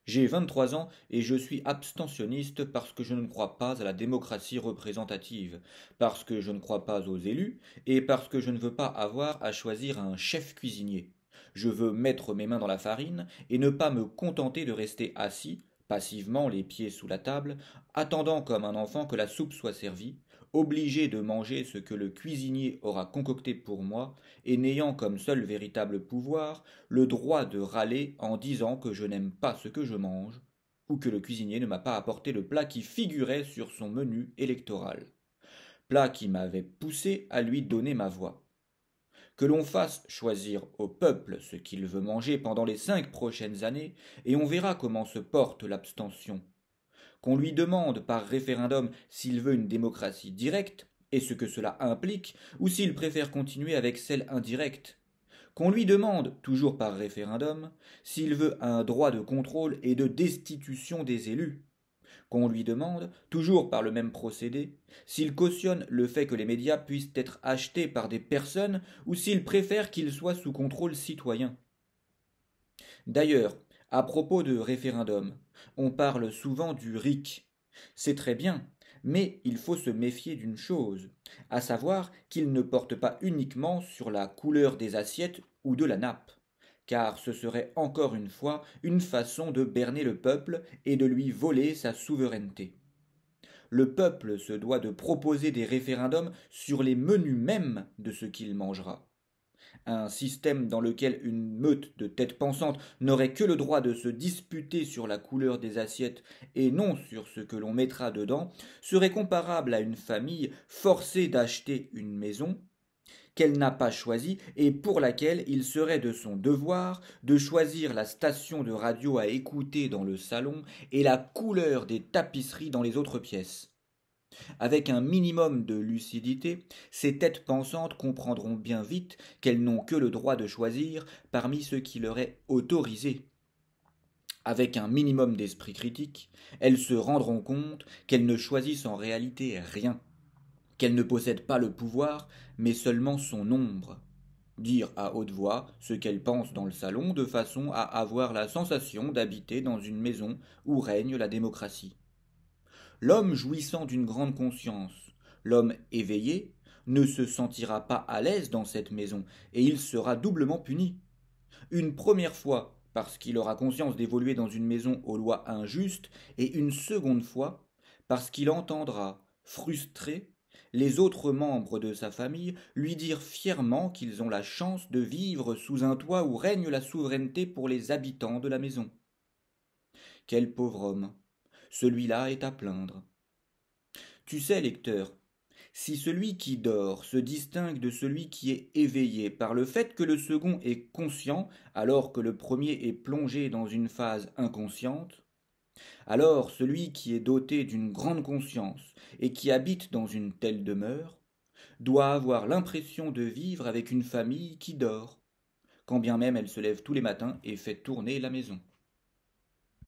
J'ai 23 ans et je suis abstentionniste parce que je ne crois pas à la démocratie représentative, parce que je ne crois pas aux élus et parce que je ne veux pas avoir à choisir un chef cuisinier. Je veux mettre mes mains dans la farine et ne pas me contenter de rester assis, passivement les pieds sous la table, attendant comme un enfant que la soupe soit servie, obligé de manger ce que le cuisinier aura concocté pour moi et n'ayant comme seul véritable pouvoir le droit de râler en disant que je n'aime pas ce que je mange, ou que le cuisinier ne m'a pas apporté le plat qui figurait sur son menu électoral, plat qui m'avait poussé à lui donner ma voix. Que l'on fasse choisir au peuple ce qu'il veut manger pendant les 5 prochaines années, et on verra comment se porte l'abstention. Qu'on lui demande par référendum s'il veut une démocratie directe, et ce que cela implique, ou s'il préfère continuer avec celle indirecte, qu'on lui demande, toujours par référendum, s'il veut un droit de contrôle et de destitution des élus, qu'on lui demande, toujours par le même procédé, s'il cautionne le fait que les médias puissent être achetés par des personnes ou s'il préfère qu'ils soient sous contrôle citoyen. D'ailleurs, à propos de référendum, on parle souvent du RIC. C'est très bien, mais il faut se méfier d'une chose, à savoir qu'il ne porte pas uniquement sur la couleur des assiettes ou de la nappe, car ce serait encore une fois une façon de berner le peuple et de lui voler sa souveraineté. Le peuple se doit de proposer des référendums sur les menus mêmes de ce qu'il mangera. Un système dans lequel une meute de têtes pensantes n'aurait que le droit de se disputer sur la couleur des assiettes et non sur ce que l'on mettra dedans serait comparable à une famille forcée d'acheter une maison qu'elle n'a pas choisie et pour laquelle il serait de son devoir de choisir la station de radio à écouter dans le salon et la couleur des tapisseries dans les autres pièces. Avec un minimum de lucidité, ces têtes pensantes comprendront bien vite qu'elles n'ont que le droit de choisir parmi ceux qui leur est autorisé. Avec un minimum d'esprit critique, elles se rendront compte qu'elles ne choisissent en réalité rien, qu'elles ne possèdent pas le pouvoir, mais seulement son ombre. Dire à haute voix ce qu'elles pensent dans le salon de façon à avoir la sensation d'habiter dans une maison où règne la démocratie. L'homme jouissant d'une grande conscience, l'homme éveillé, ne se sentira pas à l'aise dans cette maison, et il sera doublement puni. Une première fois, parce qu'il aura conscience d'évoluer dans une maison aux lois injustes, et une seconde fois, parce qu'il entendra, frustré, les autres membres de sa famille lui dire fièrement qu'ils ont la chance de vivre sous un toit où règne la souveraineté pour les habitants de la maison. Quel pauvre homme! Celui-là est à plaindre. Tu sais, lecteur, si celui qui dort se distingue de celui qui est éveillé par le fait que le second est conscient alors que le premier est plongé dans une phase inconsciente, alors celui qui est doté d'une grande conscience et qui habite dans une telle demeure doit avoir l'impression de vivre avec une famille qui dort, quand bien même elle se lève tous les matins et fait tourner la maison.